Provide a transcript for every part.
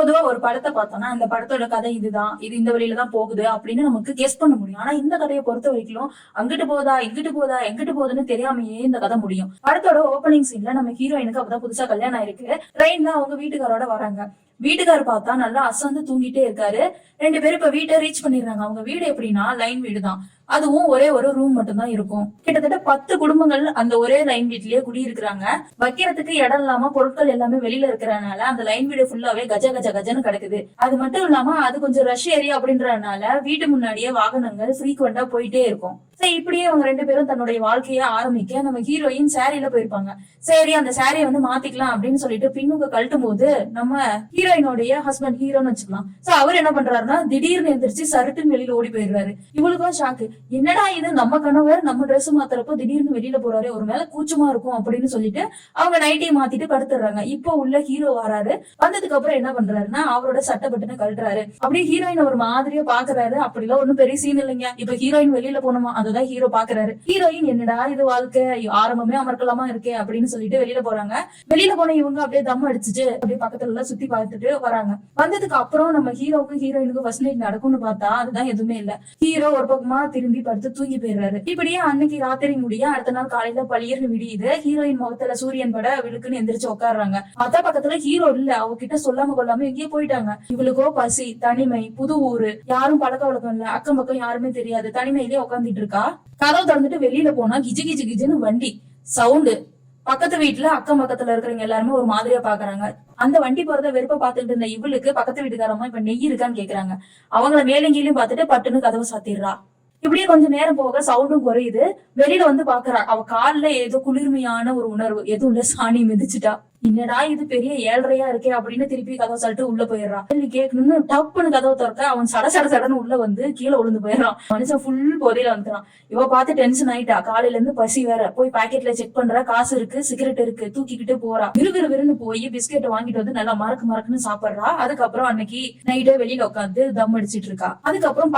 பொதுவா ஒரு படத்தை பார்த்தோம்னா அந்த படத்தோட கதை இதுதான், இது இந்த வழியில தான் போகுது அப்படின்னு நமக்கு கெஸ் பண்ண முடியும். ஆனா இந்த கதையை பொறுத்த வரைக்கும் அங்கிட்டு போதா இங்கிட்டு போதா எங்கிட்டு போகுதுன்னு தெரியாமையே இந்த கதை முடியும். படத்தோட ஓப்பனிங் சீன்ல நம்ம ஹீரோயினுக்கு அப்பதான் புதுசா கல்யாணம் ஆயிருக்கு. ட்ரெயின்ல அவங்க வீட்டுக்காரோட வராங்க. வீட்டுக்காரர் பார்த்தா நல்லா அசந்து தூங்கிட்டே இருக்காரு. 2 பேரும் இப்ப வீட்டை ரீச் பண்ணிடுறாங்க. அவங்க வீடு எப்படின்னா லைன் வீடு தான். அதுவும் ஒரே ஒரு ரூம் மட்டும் தான் இருக்கும். கிட்டத்தட்ட 10 குடும்பங்கள் அந்த ஒரே லைன் வீட்லயே குடியிருக்கிறாங்க. வைக்கிறதுக்கு இடம் இல்லாம பொருட்கள் எல்லாமே வெளியில இருக்கிறதுனால அந்த லைன் வீடு ஃபுல்லாவே கஜ கஜ கஜன்னு கிடக்குது. அது மட்டும் இல்லாம அது கொஞ்சம் ரஷ் ஏரியா அப்படின்றதுனால வீட்டு முன்னாடியே வாகனங்கள் ஃப்ரீக்வெண்டா போயிட்டே இருக்கும். சரி, இப்படியே அவங்க 2 பேரும் தன்னுடைய வாழ்க்கைய ஆரம்பிக்க நம்ம ஹீரோயின் சாரியில போயிருப்பாங்க. சரி, அந்த சாரியை வந்து மாத்திக்கலாம் அப்படின்னு சொல்லிட்டு பின்னுக்கு கழட்டும் போது நம்ம ஹீரோயினோடைய ஹஸ்பண்ட் ஹீரோன்னு வச்சுக்கலாம். சோ அவர் என்ன பண்றாருன்னா திடீர்னு எந்திரிச்சு சருட்டுன்னு வெளியில ஓடி போயிடுறாரு. இவளுக்கும் ஷாக்கு. என்னடா இது, நம்ம கணவர் நம்ம ட்ரெஸ் மாத்துறப்போ திடீர்னு வெளியில போறாரு, ஒரு மேல கூச்சமா இருக்கும் அப்படின்னு சொல்லிட்டு அவங்க நைட்டியை மாத்திட்டு படுத்துறாங்க. இப்போ உள்ள ஹீரோ வராரு. வந்ததுக்கு அப்புறம் என்ன பண்றாருன்னா அவரோட சட்டை பட்டுன்னு கழட்டுறாரு. அப்படியே ஹீரோயின் ஒரு மாதிரியா பாக்குறாரு. அப்படிலாம் ஒண்ணும் பெரிய சீன் இல்லைங்க. இப்ப ஹீரோயின் வெளியில போனோமா அதுதான் ஹீரோ பாக்குறாரு. ஹீரோயின் என்னடா இது வாழ்க்கை, ஆரம்பமே அமர்க்கலாமா இருக்கே அப்படின்னு சொல்லிட்டு வெளியில போறாங்க. வெளியில போன இவங்க அப்படியே தம் அடிச்சுட்டு அப்படியே பக்கத்துல எல்லாம் சுத்தி பார்த்துட்டு வராங்க. வந்ததுக்கு அப்புறம் நம்ம ஹீரோவுக்கு ஹீரோயினுக்கு ஃபர்ஸ்ட் நைட் நடக்கும்னு பார்த்தா அதுதான் எதுவுமே இல்ல. ஹீரோ ஒரு பக்கமா திரும்பி படுத்து தூங்கி போயிடுறாரு. இப்படியே அன்னைக்கு ராத்திரி முடிய அடுத்த நாள் காலையில பழியர்னு விடியுது. ஹீரோயின் முகத்துல சூரியன் பட விழுக்குன்னு எந்திரிச்சு உட்காடுறாங்க. மத்த பக்கத்துல ஹீரோ இல்ல. அவகிட்ட சொல்லாம கொள்ளாம எங்கேயே போயிட்டாங்க. இவளுக்கோ பசி, தனிமை, புது ஊரு, யாரும் பழக்க வழக்கம் இல்ல, அக்கம் பக்கம் யாருமே தெரியாது, தனிமையிலேயே உட்காந்துட்டு இருக்கா. கதவு திறந்துட்டு வெளியில போனா கிஜு கிஜு கிஜுன்னு வண்டி சவுண்டு. பக்கத்து வீட்டுல அக்கம் பக்கத்துல இருக்கிறவங்க எல்லாருமே ஒரு மாதிரியா பாக்குறாங்க. அந்த வண்டி போறத வெறுப்ப பாத்துட்டு இருந்த இவளுக்கு பக்கத்து வீட்டுக்காரமா இப்ப நெய் இருக்கான்னு கேக்குறாங்க. அவங்கள மேலங்கீழையும் பார்த்துட்டு பட்டுன்னு கதவை சாத்திடுறா. இப்படியே கொஞ்சம் நேரம் போக சவுண்டும் குறையுது. வெளியில வந்து பாக்குறா. அவ கால்ல ஏதோ குளிர்மையான ஒரு உணர்வு. எதுவும் இல்ல, சாணி மிதிச்சுட்டா. என்னடா இது பெரிய 7:30 இருக்கே அப்படின்னு திருப்பி கதவை சொல்லிட்டு உள்ள போயிடுறான். கேட்கணும்னு டப்புன்னு கதவை திறக்க அவன் சட சட சடன்னு உள்ள வந்து கீழே விழுந்து போயிடறான். மனுஷன் ஃபுல் போதையில வந்துட்டான். இவ பார்த்து டென்ஷன் ஆயிட்டா. காலையில இருந்து பசி வேற. போய் பாக்கெட்ல செக் பண்ற, காசு இருக்கு, சிகரெட் இருக்கு, தூக்கிக்கிட்டு போறா. விறுவிறுன்னு போய் பிஸ்கெட் வாங்கிட்டு வந்து நல்லா மறக்குன்னு சாப்பிடுறா. அதுக்கப்புறம் அன்னைக்கு நைட்டே வெளியில உட்காந்து தம் அடிச்சிட்டு இருக்கா. அதுக்கப்புறம்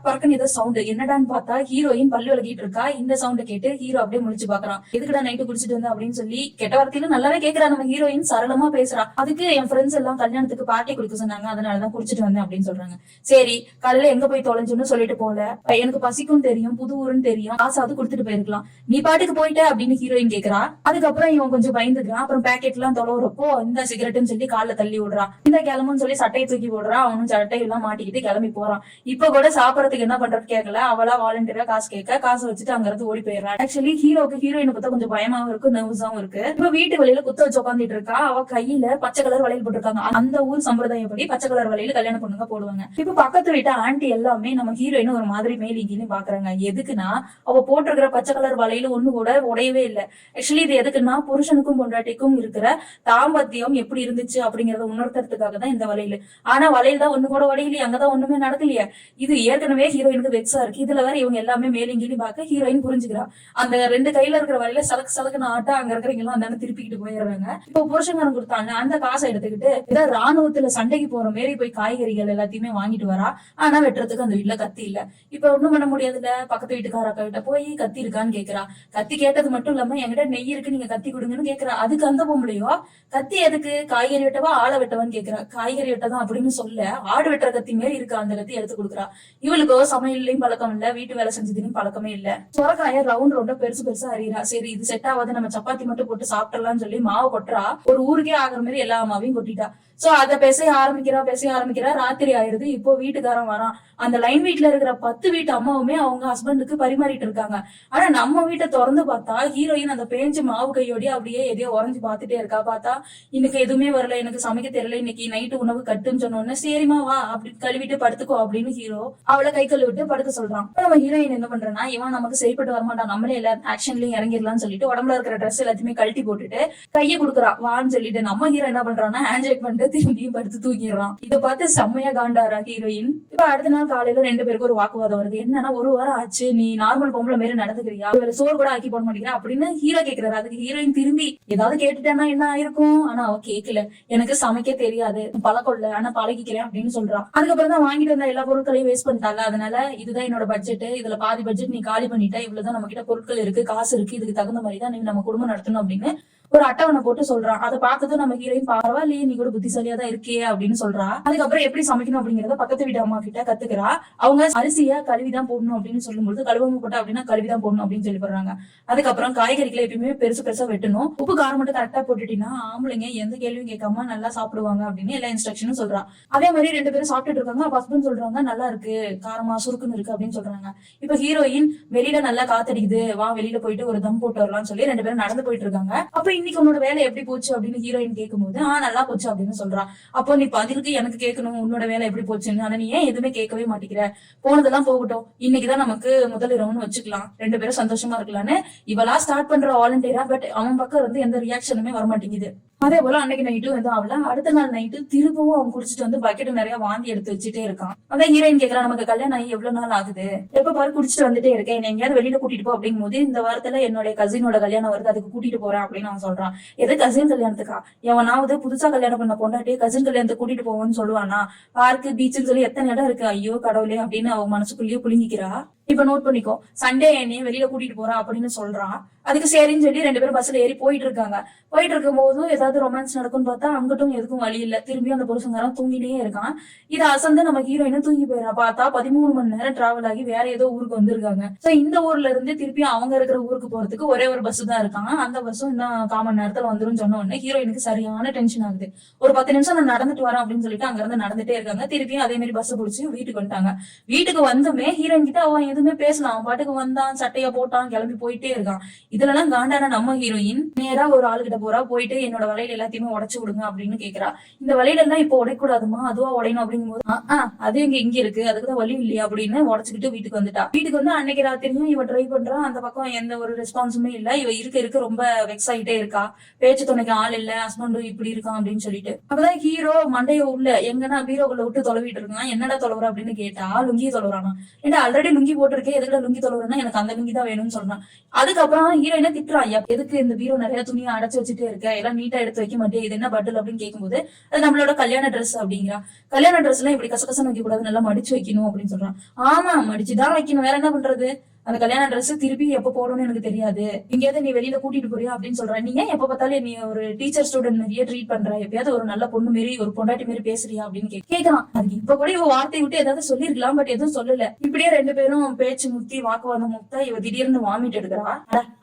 பறக்குன்னு ஏதோ சவுண்ட். என்னடான்னு பார்த்தா ஹீரோயின் பல்லு விளக்கிட்டு இருக்கா. இந்த சவுண்ட கேட்டு ஹீரோ அப்படியே முடிச்சு பாக்குறான். எதுக்குடா நைட்டு குடிச்சிட்டு வந்த அப்படின்னு சொல்லி கெட்ட வார்த்தையில நல்லாவே கேக்குறா. நம்ம ஹீரோயின் சரளமா பேசுறா. அதுக்கு என் ஃப்ரெண்ட்ஸ் எல்லாம் கல்யாணத்துக்கு பார்ட்டி கொடுக்க சொன்னாங்க, அதனாலதான் குடிச்சிட்டு வந்தேன் அப்படின்னு சொல்றாங்க. சரி, காலையில எங்க போய் தொலைஞ்சுன்னு சொல்லிட்டு போல, எனக்கு பசிக்கும் தெரியும், புது ஊருன்னு தெரியும், காசாவது கொடுத்துட்டு போயிருக்கலாம், நீ பாட்டுக்கு போயிட்ட அப்படின்னு ஹீரோயின் கேக்குறா. அதுக்கப்புறம் இவன் கொஞ்சம் பயந்துக்கிறான். அப்புறம் பேக்கெட் எல்லாம் தொலைறப்போ இந்த சிகரெட்னு சொல்லி கால தள்ளி விடுறா. இந்த கிளம்புன்னு சொல்லி சட்டையை தூக்கி போடுறா. அவனும் சட்டையெல்லாம் மாட்டிக்கிட்டு கிளம்பி போறான். இப்ப கூட சாப்பிடறதுக்கு என்ன பண்றது கேட்கல. அவளா வாலண்டியரா காசு கேட்க காசு வச்சுட்டு அங்க இருந்து ஓடி போயிடுறான். ஆக்சுவலி ஹீரோக்கு ஹீரோயினை பார்த்தா கொஞ்சம் பயமாவும் இருக்கு, நர்வஸாவும் இருக்கு. இப்ப வீட்டு வெளியில குத்த வச்சு உட்காந்துட்டு இருக்கா. அவ கையில பச்சை கலர் வளையல் போட்டிருக்காங்க. அந்த ஊர் சம்பிரதாயப்படி பச்சை கலர் வளையல் கல்யாண பொண்ணுங்க போடுவாங்க. இப்ப பக்கத்து வீட்டு ஆண்டி எல்லாமே நம்ம ஹீரோயின் ஒரு மாதிரி மேலிங்கின்னு பாக்குறாங்க. எதுக்குன்னா அவ போட்டிருக்கிற பச்சை கலர் வளையல் ஒண்ணு கூட உடையவே இல்லை. ஆக்சுவலி இது எதுக்குன்னா புருஷனுக்கும் பொண்டாட்டிக்கும் இருக்கிற தாம்பத்தியம் எப்படி இருந்துச்சு அப்படிங்கறத உணர்த்துறதுக்காக தான் இந்த வளையல். ஆனா வளையல் தான் ஒண்ணு கூட உடையலையே, அங்கதான் ஒண்ணுமே நடக்கலையே. இது ஏற்கனவே ஹீரோயினுக்கு வெக்ஸா இருக்கு. இதுல வேற இவங்க எல்லாமே மேலிங்கின்னு பார்க்க ஹீரோயின் புரிஞ்சுக்கிறா. அந்த 2 கையில இருக்கிற வளையல சலக்கு சலக்குன்னு ஆட்டா அங்க இருக்கிறவங்க எல்லாம் அந்த திருப்பிக்கிட்டு போயிடுறாங்க. இப்போ புருஷங்காரன் கொடுத்தாங்க அந்த காசை எடுத்துக்கிட்டு ஏதாவது ராணுவத்துல சண்டைக்கு போற மாரி போய் காய்கறிகள் எல்லாத்தையுமே வாங்கிட்டு வரா. ஆனா வெட்டுறதுக்கு அந்த வீட்டுல கத்தி இல்ல. இப்ப ஒண்ணும் பண்ண முடியாதுல்ல. பக்கத்து வீட்டுக்கார அக்கா கிட்ட போய் கத்தி இருக்கான்னு கேக்குறா. கத்தி கேட்டது மட்டும் இல்லாம என்கிட்ட நெய் இருக்கு, நீங்க கத்தி கொடுங்கன்னு கேக்குறா. அதுக்கு அந்த பொம்பளையோ கத்தி எதுக்கு, காய்கறி வெட்டவா ஆளை வெட்டவான்னு கேக்குறா. காய்கறி வெட்டதான் அப்படின்னு சொல்ல ஆடு வெட்டுற கத்தி மாரி இருக்கு அந்த கத்தி எடுத்து கொடுக்குறா. இவளுக்கோ சமையல்லையும் பழக்கம் இல்ல, வீட்டு வேலை செஞ்சதுலையும் பழக்கமே இல்ல. சொரக்காய ரவுண்டா பெருசு பெருசா அறியறா. சரி இது செட் ஆகாது, நம்ம சப்பாத்தி மட்டும் போட்டு சாப்பிடலாம்னு சொல்லி மாவு கொட்டுறா. ஒரு ஊருக்கே ஆகுற மாதிரி எல்லா மாவையும் கொட்டிட்டா. சோ அத பேச ஆரம்பிக்கிறா. ராத்திரி ஆயிடுது. இப்போ வீட்டுக்காரன் வரான். அந்த லைன் வீட்டுல இருக்கிற 10 வீட்டு அம்மாவுமே அவங்க ஹஸ்பண்டுக்கு பரிமாறிட்டு இருக்காங்க. ஆனா நம்ம வீட்டை திறந்து பார்த்தா ஹீரோயின் அந்த பேஞ்சு மாவு கையோடய அப்படியே எதையோ உறைஞ்சு பாத்துட்டே இருக்கா. பார்த்தா இன்னைக்கு எதுவுமே வரல, எனக்கு சமைக்க தெரியல, இன்னைக்கு நைட்டு உணவு கட்டுன்னு சொன்னோன்னு சரிமா வா அப்படி கழுவிட்டு படுத்துக்கோ அப்படின்னு ஹீரோ அவளை கை கழுவிட்டு படுக்க சொல்றான். நம்ம ஹீரோயின் என்ன பண்றேன்னா இவன் நமக்கு சரிப்பட்டு வரமாட்டான், நம்மளே எல்லா ஆக்ஷன்லயும் இறங்கிடலாம்னு சொல்லிட்டு உடம்புல இருக்கிற ட்ரெஸ் எல்லாத்தையுமே கழட்டி போட்டுட்டு கையை கொடுக்குறா வான்னு சொல்லிட்டு. நம்ம ஹீரோ என்ன பண்றான்னா ஹேண்ட் பண்ணிட்டு திரும்பியும் படுத்து தூங்கிடுறான். இதை பார்த்து செம்மையா காண்டாரா ஹீரோயின். இப்ப அடுத்த நாள் காலையில 2 பேருக்கு ஒரு வாக்குவாதம் வருது. என்னன்னா, ஒரு வாரம் ஆச்சு, நீ நார்மல் பொம்பளை மாரி நடந்துக்கிறியா, வேற சோறு கூட ஆக்கி போட மாட்டேங்கிற அப்படின்னு ஹீரோ கேக்குறாரு. அதுக்கு ஹீரோயின் திரும்பி ஏதாவது கேட்டுட்டேன்னா என்ன ஆயிருக்கும், ஆனா அவ கேட்கல, எனக்கு சமைக்க தெரியாது, பழக்கம் இல்ல, ஆனா பழகிக்கிறேன் அப்படின்னு சொல்றான். அதுக்கப்புறம் தான் வாங்கிட்டு வந்த எல்லா பொருட்களையும் வேஸ்ட் பண்ணிட்டாங்க. அதனால இதுதான் என்னோட பட்ஜெட், இதுல பாதி பட்ஜெட் நீ காலி பண்ணிட்டா, இவ்வளவுதான் நம்ம கிட்ட பொருட்கள் இருக்கு, காசு இருக்கு, இதுக்கு தகுந்த மாதிரி தான் நீ நம்ம குடும்பம் நடத்தணும் அப்படின்னு ஒரு அட்டவணை போட்டு சொல்றான். அதை பார்த்ததும் நம்ம ஹீரோயின் பரவாயில்லையே நீ கூட புத்திசாலியா தான் இருக்கியே அப்படின்னு சொல்றா. அதுக்கப்புறம் எப்படி சமைக்கணும் அப்படிங்கறத பக்கத்து வீட்டு அம்மா கிட்ட கத்துக்கிறா. அவங்க அரிசியா கழுவிதான் போடணும் அப்படின்னு சொல்லும்போது கழுவாம போட்டா அப்படின்னா கழுவிதான் போடணும் அப்படின்னு சொல்லி போடுறாங்க. அதுக்கப்புறம் காய்கறிகளை எப்பயுமே பெருசு பெருசா வெட்டணும், உப்பு காரம் மட்டும் கரெக்டா போட்டுட்டீங்கன்னா ஆம்பளைங்க எந்த கேள்வியும் கேட்காம நல்லா சாப்பிடுவாங்க அப்படின்னு எல்லா இன்ஸ்ட்ரக்ஷனும் சொல்றா. அதே மாதிரி 2 பேரும் சாப்பிட்டுட்டு இருக்காங்க. ஹஸ்பண்ட் சொல்றாங்க நல்லா இருக்கு, காரமா சுருக்குன்னு இருக்கு அப்படின்னு சொல்றாங்க. இப்ப ஹீரோயின் வெளியில நல்லா காத்தடிக்குது, வா வெளியில போயிட்டு ஒரு தம் போட்டு வரலாம்னு சொல்லி 2 பேரும் நடந்து போயிட்டு இருக்காங்க. அப்ப இன்னைக்கு உன்னோட வேலை எப்படி போச்சு அப்படின்னு ஹீரோயின் கேட்கும்போது நல்லா போச்சு அப்படின்னு சொல்றா. அப்போ நீ பதிலுக்கு எனக்கு கேட்கணும் உன்னோட வேலை எப்படி போச்சுன்னு, ஆனா நீ ஏன் எதுவுமே கேட்கவே மாட்டேங்கிற, போனதெல்லாம் போகட்டும், இன்னைக்குதான் நமக்கு முதல் இரவுன்னு வச்சுக்கலாம், 2 பேரும் சந்தோஷமா இருக்கலாம்னு இவளா ஸ்டார்ட் பண்ற வாலண்டியரா. பட் அவன் பக்கம் இருந்து எந்த ரியாக்ஷனுமே வரமாட்டேங்குது. அதே போல அன்னைக்கு நைட்டும் எதுவும் ஆகல. அடுத்த நாள் நைட்டு திரும்பவும் அவன் குடிச்சிட்டு வந்து பக்கெட் நிறைய வாந்தி எடுத்து வச்சுட்டே இருக்கான். அதான் ஹீரோயின் கேக்குறா, நமக்கு கல்யாணம் ஆகி எவ்வளவு நாள் ஆகுது, எப்ப பாரு குடிச்சிட்டு வந்துட்டே இருக்கேன், என்ன எங்கேயாவது வெளியில கூட்டிட்டு போ அப்படிங்கும் போது இந்த வாரத்துல என்னுடைய கசினோட கல்யாணம் வருது, அதுக்கு கூட்டிட்டு போறேன் அப்படின்னு அவன் சொல்றான். எது கசின் கல்யாணத்துக்கா, எவனாவது புதுசா கல்யாணம் பண்ண பொண்டாட்டி கசின் கல்யாணத்துக்கு கூட்டிட்டு போவோன்னு சொல்லுவானா, பார்க்கு பீச்சுன்னு சொல்லி எத்தனை இடம் இருக்கு, ஐயோ கடவுளே அப்படின்னு அவன் மனசுக்குள்ளேயே புழுங்கிக்கிறா. இப்ப நோட் பண்ணிக்கோ, சண்டே என்னைய வெளியில கூட்டிட்டு போறான் அப்படின்னு சொல்றான். அதுக்கு சரின்னு சொல்லி 2 பேரும் பஸ்ல ஏறி போயிட்டு இருக்காங்க. போயிட்டு இருக்கும் போதும் ஏதாவது ரொமான்ஸ் நடக்கும்னு பார்த்தா அங்கிட்டும் எதுக்கும் வழி இல்ல. திரும்பியும் அந்த புருஷங்காரன் தூங்கினே இருக்கான். இதை அசந்து நம்ம ஹீரோயினும் தூங்கி போயிடறா. பார்த்தா 13 மணி நேரம் டிராவல் ஆகி வேற ஏதோ ஊருக்கு வந்திருக்காங்க. சோ இந்த ஊர்ல இருந்து திருப்பி அவங்க இருக்கிற ஊருக்கு போறதுக்கு ஒரே ஒரு பஸ் தான் இருக்கான். அந்த பஸ்ஸும் இன்னும் 1/4 மணி நேரத்துல வந்துரும் சொன்ன உடனே ஹீரோயினுக்கு சரியான டென்ஷன் ஆகுது. ஒரு 10 நிமிஷம் நான் நடந்துட்டு வரேன் அப்படின்னு சொல்லிட்டு அங்க இருந்து நடந்துட்டே இருக்காங்க. திருப்பியும் அதே மாதிரி பஸ் பிடிச்சி வீட்டுக்கு வந்துட்டாங்க. வீட்டுக்கு வந்துமே ஹீரோயின் கிட்ட அவன் எதுவுமே பேசலாம், அவன் பாட்டுக்கு வந்தான், சட்டைய போட்டான், கிளம்பி போயிட்டே இருக்கான். இதுல எல்லாம் காண்டான நம்ம ஹீரோயின் நேரா ஒரு ஆளுகிட்ட போறா. போயிட்டு என்னோட வலையில எல்லாத்தையுமே உடைச்சு விடுங்க அப்படின்னு கேக்குறா. இந்த வலையில எல்லாம் இப்போ உடைக்கூடாதுமா, அதுவா உடையணும் அப்படிங்கும் போது அது இங்க இருக்கு, அதுக்குதான் வழி இல்லையா அப்படின்னு உடைச்சுக்கிட்டு வீட்டுக்கு வந்துட்டா. வீட்டுக்கு வந்து அன்னைக்கு ராத்திரியும் இவ ட்ரை பண்றா. அந்த பக்கம் எந்த ஒரு ரெஸ்பான்ஸுமே இல்ல. இவ இருக்க ரொம்ப வெக்ஸ் ஆகிட்டே இருக்கா. பேச்சு துணைக்கு ஆள் இல்ல, ஹஸ்பண்டும் இப்படி இருக்கான் அப்படின்னு சொல்லிட்டு. அப்பதான் ஹீரோ மண்டைய உள்ள எங்கன்னா பீரோக்குள்ள விட்டு தொலைவிட்டு இருக்கான். என்னடா தொலைவுற அப்படின்னு கேட்டா லுங்கி தொலைவுறானா. ஏன்னா ஆல்ரெடி லுங்கி போட்டிருக்கேன், எதுக்குடா லுங்கி தொலைவுறனா, எனக்கு அந்த லுங்கி தான் வேணும்னு சொல்றான். அதுக்கப்புறம் ஹீரோயினை திட்டுறான், எதுக்கு இந்த பீரோ நிறைய துணியை அடைச்சு வச்சுட்டே இருக்க, எல்லாம் நீட்டா எடுத்து வைக்க மாட்டேன், இது என்ன பட்டில் அப்படின்னு கேட்கும்போது அது நம்மளோட கல்யாண ட்ரெஸ் அப்படிங்கிறா. கல்யாண ட்ரெஸ் எல்லாம் இப்படி கசகசன்னு வைக்க கூடாது, நல்லா மடிச்சு வைக்கணும் அப்படின்னு சொல்றான். ஆமா மடிச்சுதான் வைக்கணும், வேற என்ன பண்றது, அந்த கல்யாண ட்ரெஸ் திருப்பி எப்ப போடணும்னு எனக்கு தெரியாது, எங்கேயாவது நீ வெளியில கூட்டிட்டு போறியா அப்படின்னு சொல்ற. நீங்க எப்ப பார்த்தாலும் நீ ஒரு டீச்சர் ஸ்டூடெண்ட் மாதிரியே ட்ரீட் பண்ற, எப்பயாவது ஒரு நல்ல பொண்ணு மாரி ஒரு பொண்டாட்டி மாரி பேசுறியா அப்படின்னு கேட்கறான். அதுக்கு இப்ப கூட இவ வார்த்தை விட்டு ஏதாவது சொல்லிருக்கலாம், பட் எதுவும் சொல்லல. இப்படியே 2 பேரும் பேச்சு முத்தி வாக்குவாதம் முக்தா இவ திடீர்னு வாமிட் எடுக்கிறா.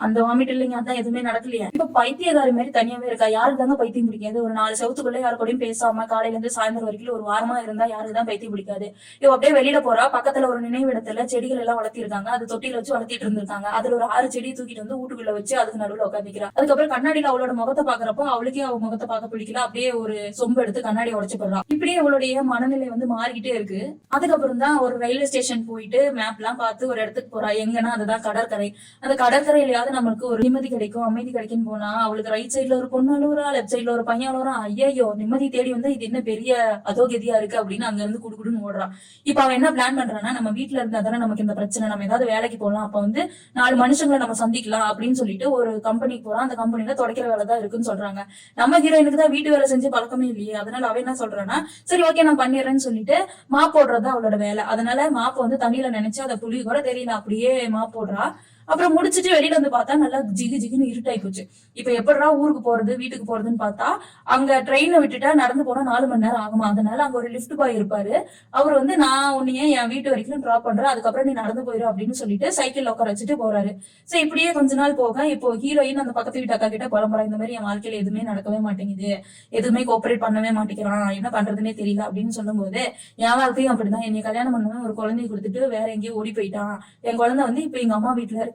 அந்த வாமிட் இல்லைங்க, அதான் எதுவுமே நடக்கலையா. இப்ப பைத்தியகாரி மாதிரி தனியாவே இருக்கா. யாருக்கு தாங்க பைத்தியம் பிடிக்காது, ஒரு 4 செவத்துக்குள்ள யாரு கூடயும் பேசாம காலையில இருந்து சாயந்தரம் வரைக்கும் ஒரு வாரமா இருந்தா யாருக்குதான் பைத்தியம் பிடிக்காது. இவ அப்படியே வெளியில போறா. பக்கத்துல ஒரு நினைவிடத்துல செடிகள் எல்லாம் வளர்த்திருக்காங்க. அது தொட்டில வச்சு வளர்த்திட்டு இருந்திருக்காங்க. அதுல ஒரு 6 செடி தூக்கிட்டு வந்து வீட்டுக்குள்ள வச்சு அதுக்கு நடுவுல உட்காந்துக்கிறா. அதுக்கப்புறம் கண்ணாடியில அவளோட முகத்தை பாக்குறப்போ அவளுக்கே அவ முகத்தை பார்க்க பிடிக்கல. அப்படியே ஒரு சொம்பு எடுத்து கண்ணாடி உடைச்சு போடுறா. இப்படியே அவளுடைய மனநிலை வந்து மாறிக்கிட்டே இருக்கு. அதுக்கப்புறம் தான் ஒரு ரயில்வே ஸ்டேஷன் போயிட்டு மேப் எல்லாம் பார்த்து ஒரு இடத்துக்கு போறா. எங்கன்னா அதுதான் கடற்கரை. அந்த கடற்கரையிலயாவது நம்மளுக்கு ஒரு நிம்மதி கிடைக்கும், அமைதி கிடைக்கும் போனா அவளுக்கு ரைட் சைட்ல ஒரு பொண்ணு அழுவுறா, லெப்ட் சைட்ல ஒரு பையன் அழுவுறான். ஐயோ நிம்மதி தேடி வந்து இது என்ன பெரிய அதோகதியா இருக்கு அப்படின்னு அங்க இருந்து குடுக்குடுன்னு ஓடுறான். இப்ப அவன் என்ன பிளான் பண்றான்னா, நம்ம வீட்டுல இருந்தா தானே நமக்கு இந்த பிரச்சனை, நம்ம ஏதாவது வேலைக்கு போகலாம், அப்ப வந்து 4 மனுஷங்களை நம்ம சந்திக்கலாம் அப்படின்னு சொல்லிட்டு ஒரு கம்பெனிக்கு போறான். அந்த கம்பெனில துடைக்கிற வேலை தான் இருக்குன்னு சொல்றாங்க. நம்ம ஹீரோயினுக்கு தான் வீட்டு வேலை செஞ்சு பழக்கமே இல்லையே. அதனால அவ என்ன சொல்றான்னா, சரி ஓகே நான் பண்ணிடுறேன்னு சொல்லிட்டு மாப் போடுறது அவளோட வேலை. அதனால மாப்ப வந்து தண்ணியில நினைச்சு அதை புளி கூட தெரியல அப்படியே மாப் போடுறா. அப்புறம் முடிச்சுட்டு வெளியில வந்து பார்த்தா நல்லா ஜிகு ஜிகுன்னு இருட்டாய் போச்சு. இப்ப எப்படா ஊருக்கு போறது வீட்டுக்கு போறதுன்னு பார்த்தா அங்க ட்ரெயினை விட்டுட்டா நடந்து போனா 4 மணி நேரம் ஆகுமா. அதனால அங்க ஒரு லிஃப்ட் பாய் இருப்பாரு. அவர் வந்து நான் உன்னையே என் வீட்டு வரைக்கும் டிராப் பண்றேன், அதுக்கப்புறம் நீ நடந்து போயிரு அப்படின்னு சொல்லிட்டு சைக்கிள் உட்கார வச்சுட்டு போறாரு. சோ இப்படியே கொஞ்ச நாள் போக இப்போ ஹீரோயின் அந்த பக்கத்து வீட்டு அக்கா கிட்ட புலம்புறா, இந்த மாதிரி என் வாழ்க்கையில எதுவுமே நடக்கவே மாட்டேங்குது, எதுவுமே கோஆபரேட் பண்ணவே மாட்டேங்கிறான், என்ன பண்றதுன்னே தெரியல அப்படின்னு சொல்லும் போது என் வாழ்க்கையும் அப்படிதான், என்னை கல்யாணம் பண்ணுவேன் ஒரு குழந்தைய கொடுத்துட்டு வேற எங்கேயோ ஓடி போயிட்டான், என் குழந்தை வந்து இப்ப எங்க அம்மா வீட்டுல இருக்கு,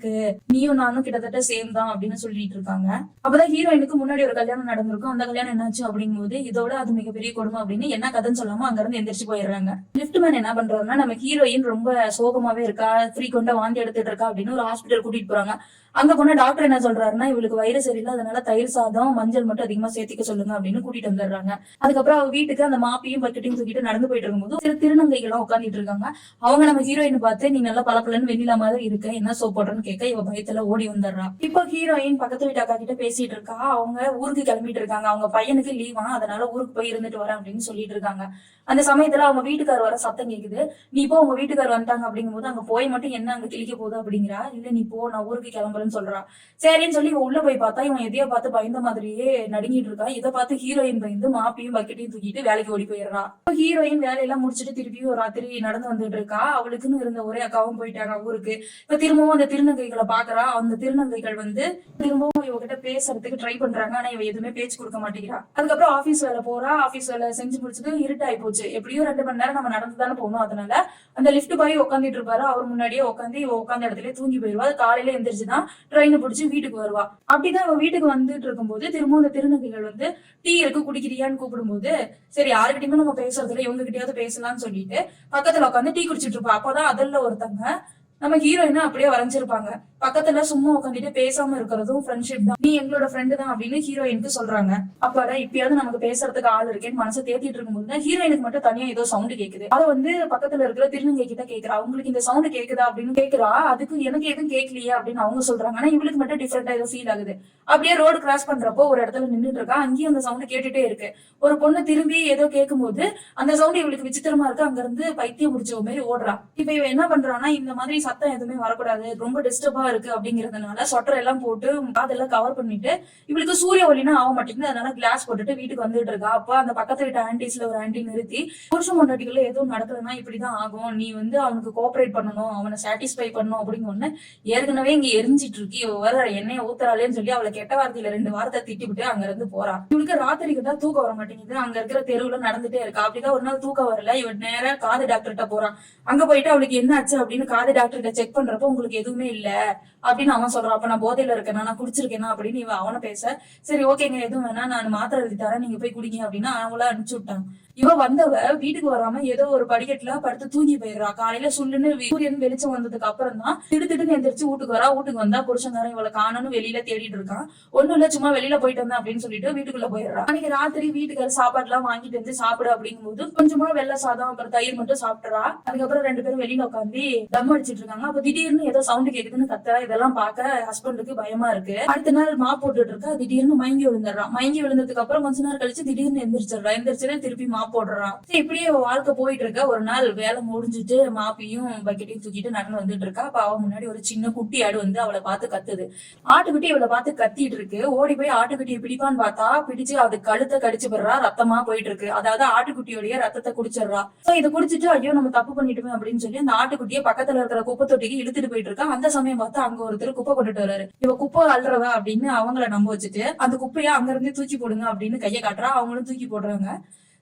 நீயும் நானும் கிட்டத்தட்ட சேம் தான் அப்படின்னு சொல்லிட்டு இருக்காங்க. அப்பதான் ஹீரோயினுக்கு முன்னாடி ஒரு கல்யாணம் நடந்திருக்கும். அந்த கல்யாணம் என்னாச்சு அப்படிங்கும் போது இதோட அது மிகப்பெரிய கொடுமை அப்படின்னு என்ன கதைன்னு சொல்லாம அங்க இருந்து எந்திரிச்சு போயிடுறாங்க. லிஃப்ட் மேன் என்ன பண்றாருன்னா, நம்ம ஹீரோயின் ரொம்ப சோகமாவே இருக்கா, ஃப்ரீக்வெண்டா வாந்தி எடுத்துட்டு இருக்கா அப்படின்னு ஒரு ஹாஸ்பிட்டல் கூட்டிட்டு போறாங்க. அங்க போன டாக்டர் என்ன சொல்றாருன்னா, இவளுக்கு வயிறு சரியில்லை, அதனால தயிர் சாதம் மஞ்சள் மட்டும் அதிகமா சேர்த்திக்க சொல்லுங்க அப்படின்னு கூட்டிட்டு வந்துடுறாங்க. அதுக்கப்புறம் அவ வீட்டுக்கு அந்த மாப்பையும் பக்கெட்டையும் தூக்கிட்டு நடந்து போயிட்டு இருக்கும்போது சில திருநங்கைகள் எல்லாம் உட்காந்துட்டு இருக்காங்க. அவங்க நம்ம ஹீரோயின் பார்த்து, நீ நல்லா பளபளன்னு வெண்ணிலா மாதிரி இருக்க, என்ன சோப் போடுறன்னு கேட்க இவ பயத்துல ஓடி வந்துடுறா. இப்போ ஹீரோயின் பக்கத்து வீட்டு அக்கா கிட்ட பேசிட்டு இருக்கா. அவங்க ஊருக்கு கிளம்பிட்டு இருக்காங்க. அவங்க பையனுக்கு லீவா, அதனால ஊருக்கு போய் இருந்துட்டு வரேன் அப்படின்னு சொல்லிட்டு இருக்காங்க. அந்த சமயத்துல அவங்க வீட்டுக்கார் வர சத்தம் கேக்குது. நீ இப்போ உங்க வீட்டுக்கார் வந்துட்டாங்க அப்படிங்கும் போது அங்க போய் மட்டும் என்ன அங்க கிழிக்க போகுது அப்படிங்கிறா. இல்ல நீ போ, நான் ஊருக்கு கிளம்புறேன்னு சொல்றா. சரின்னு சொல்லி உள்ள போய் பார்த்தா இவன் எதையோ பார்த்து பயந்த மாதிரியே நடுங்கிட்டு இருக்கா. இதை பார்த்து ஹீரோயின் பயந்து மாப்பியும் பக்கெட்டையும் தூக்கிட்டு வேலைக்கு ஓடி போயிடுறா. ஹீரோயின் வேலையெல்லாம் முடிச்சுட்டு திருப்பியும் ராத்திரி நடந்து வந்துட்டு இருக்கா. அவளுக்குன்னு இருந்த ஒரே அக்காவும் போயிட்டாங்க ஊருக்கு. இப்ப திரும்பவும் அந்த திருநங்கைகளை பாக்குறா. அந்த திருநங்கைகள் வந்து திரும்பவும் இவகிட்ட பேசுறதுக்கு ட்ரை பண்றாங்க. ஆனா இவ எதுவுமே பேச்சு கொடுக்க மாட்டேங்கிறா. அதுக்கப்புறம் ஆபீஸ் வேலை போறா. ஆபீஸ் வேலை செஞ்சு முடிச்சது இருட்டாயி போச்சு. எப்படியும் 2 மணி நேரம் நம்ம நடந்துதானே போகணும். அதனால அந்த லிப்ட் பாய் உட்காந்துட்டு இருப்பாரு. அவர் முன்னாடியே உட்காந்து இவ உட்காந்த இடத்துல தூங்கி போயிருவா. காலையில எந்திரிச்சுதான் ட்ரெயினை பிடிச்சி வீட்டுக்கு வருவா. அப்படிதான் இவ வீட்டுக்கு வந்துட்டு இருக்கும்போது திரும்பவும் அந்த திருநங்கைகள் வந்து டீ இருக்கு குடிக்கிறியான்னு கூப்பிடும்போது, சரி யாருக்கிட்டயுமே நம்ம பேசுறதுல இவங்க கிட்டயாவது பேசலாம்னு சொல்லிட்டு பக்கத்துல உட்காந்து டீ குடிச்சிட்டு இருப்பா. அப்பதான் அதுல ஒருத்தங்க நம்ம ஹீரோயினா அப்படியே வரைஞ்சிருப்பாங்க. பக்கத்துல சும்மா உட்காந்துட்டு பேசாம இருக்கிறதும் ஃப்ரெண்ட்ஷிப் தான். நீ எங்களோட ஃப்ரெண்டு தான் அப்படின்னு ஹீரோயினுக்கு சொல்றாங்க. அப்பாடா இப்பயாவது நமக்கு பேசுறதுக்கு ஆள் இருக்கேன்னு மனசை தேத்திட்டு இருக்கும்போது ஹீரோயினுக்கு மட்டும் தனியா ஏதோ சவுண்ட் கேக்குது. அதை வந்து பக்கத்துல இருக்கிற திருநங்கை கிட்ட கேக்குறா. அவங்களுக்கு இந்த சவுண்ட் கேக்குதா அப்படின்னு கேக்குறா. அதுக்கு எனக்கு எதுவும் கேட்கலையே அப்படின்னு அவங்க சொல்றாங்க. ஆனா இவளுக்கு மட்டும் டிஃப்ரெண்டா ஏதோ ஃபீல் ஆகுது. அப்படியே ரோடு கிராஸ் பண்றப்போ ஒரு இடத்துல நின்றுட்டு இருக்கா. அங்கேயும் அந்த சவுண்ட் கேட்டுட்டே இருக்கு. ஒரு பொண்ணு திரும்பி ஏதோ கேட்கும்போது அந்த சவுண்ட் இவளுக்கு விசித்திரமா இருக்கு. அங்க இருந்து பைத்தியம் முடிச்ச மாதிரி ஓடுறா. இப்ப இவ என்ன பண்றான்னா, இந்த மாதிரி சத்தம் எதுவுமே வரக்கூடாது, ரொம்ப டிஸ்டர்பா இருக்கு அப்படிங்கறதுனால சொட்டர் எல்லாம் போட்டு அதெல்லாம் கவர் பண்ணிட்டு, இவளுக்கு சூரிய ஒளினா ஆக மாட்டேங்குது. அதனால கிளாஸ் போட்டுட்டு வீட்டுக்கு வந்துட்டு இருக்கா. அப்ப அந்த பக்கத்து வீட்டு ஆன்டிஸ்ல ஒரு ஆன்டி நிறுத்தி, புருஷ பொண்டாட்டிகள் எதுவும் நடக்கலன்னா இப்படிதான் ஆகும், நீ வந்து அவனுக்கு கோஆபரேட் பண்ணணும், அவனை சாட்டிஸ்ஃபை பண்ணணும் அப்படின்னு ஒண்ணு. ஏற்கனவே இங்க எரிஞ்சிட்டு இருக்கு, இவ வர எண்ணெயை ஊத்துறாளேன்னு சொல்லி அவளை கெட்ட வார்த்தையில 2 வார்த்தை திட்டி விட்டு அங்க இருந்து போறா. இவளுக்கு ராத்திரிக்கு தான் தூக்கம் வர மாட்டேங்குது. அங்க இருக்கிற தெருவுல நடந்துட்டே இருக்கா. அப்படிதான் ஒரு நாள் தூக்கம் வரல. இவன் நேரா காது டாக்டர்கிட்ட போறான். அங்க போயிட்டு அவளுக்கு என்ன ஆச்சு அப்படின்னு காது டாக்டர்கிட்ட செக் பண்றப்போ உங்களுக்கு எதுவுமே இல்ல அப்படின்னு அவன் சொல்றான். அப்ப நான் போதையில இருக்கேனா, நான் குடிச்சிருக்கேனா அப்படின்னு இவன் அவனை பேச, சரி ஓகேங்க எதுவும் வேணா, நான் மாத்திரை எழுதி தரேன், நீங்க போய் குடிங்க அப்படின்னு அவங்கள அனுப்பிச்சு விட்டாங்க. இவ வந்தவ வீட்டுக்கு வராம ஏதோ ஒரு படிக்கட்டுல படுத்து தூங்கி போயிடுறா. காலையில சுள்ளுன்னு சூரியன் வெளிச்சம் வந்ததுக்கு அப்புறம் தான் திடுன்னு எந்திரிச்சு வீட்டுக்கு வரா. வீட்டுக்கு வந்தா புருஷங்காரன் இவளை காணணும் வெளியில தேடிட்டு இருக்கான். ஒண்ணும் இல்ல சும்மா வெளியில போயிட்டு வந்தேன் அப்படின்னு சொல்லிட்டு வீட்டுக்குள்ள போயிடுறா. அன்னைக்கு ராத்திரி வீட்டுக்கு சாப்பாடு எல்லாம் வாங்கிட்டு வந்து சாப்பிடு அப்படிங்கும் போது கொஞ்சமா வெள்ளை சாதம் அப்புறம் தயிர் மட்டும் சாப்பிட்டுறா. அதுக்கப்புறம் 2 பேரும் வெளியில உட்காந்து தம் அடிச்சிட்டு இருக்காங்க. அப்ப திடீர்னு ஏதோ சவுண்ட் கேக்குதுன்னு கத்துறா. இதெல்லாம் பார்க்க ஹஸ்பண்டுக்கு பயமா இருக்கு. அடுத்த நாள் போட்டுட்டு இருக்கா. திடீர்னு மயங்கி விழுந்துடுறான். மயங்கி விழுந்ததுக்கு அப்புறம் கொஞ்ச நேரம் கழிச்சு திடீர்னு எந்திரிச்சிடறா. எந்திரிச்சு திருப்பி போடுறான். இப்படியே வாழ்க்கை போயிட்டு இருக்க. ஒரு நாள் வேலை முடிஞ்சுட்டு மாப்பியும் பக்கெட்டையும் தூக்கிட்டு நடந்து வந்துட்டு இருக்கா. அப்ப அவ முன்னாடி ஒரு சின்ன குட்டி ஆடு வந்து அவளை பார்த்து கத்துது. ஆட்டுக்குட்டி இவளை பார்த்து கத்திட்டு இருக்கு. ஓடி போய் ஆட்டுக்குட்டியை பிடிப்பான்னு பார்த்தா பிடிச்சு அது கழுத்தை கடிச்சு போடுறா. ரத்தமா போயிட்டு இருக்கு. அதாவது ஆட்டுக்குட்டியோடைய ரத்தத்தை குடிச்சிடுறா. சோ இதை குடிச்சிட்டு ஐயோ நம்ம தப்பு பண்ணிட்டுமே அப்படின்னு சொல்லி அந்த ஆட்டுக்குட்டியை பக்கத்துல இருக்கிற குப்பை தொட்டிக்கு இழுத்துட்டு போயிட்டு இருக்கா. அந்த சமயம் பார்த்தா அங்க ஒருத்தர் குப்பை கொண்டுட்டு வர்றாரு. இவ குப்பை அல்றவ அப்படின்னு அவங்கள நம்ப வச்சுட்டு அந்த குப்பையை அங்க இருந்து தூக்கி போடுங்க அப்படின்னு கையை காட்டுறா. அவங்களும் தூக்கி போடுறாங்க.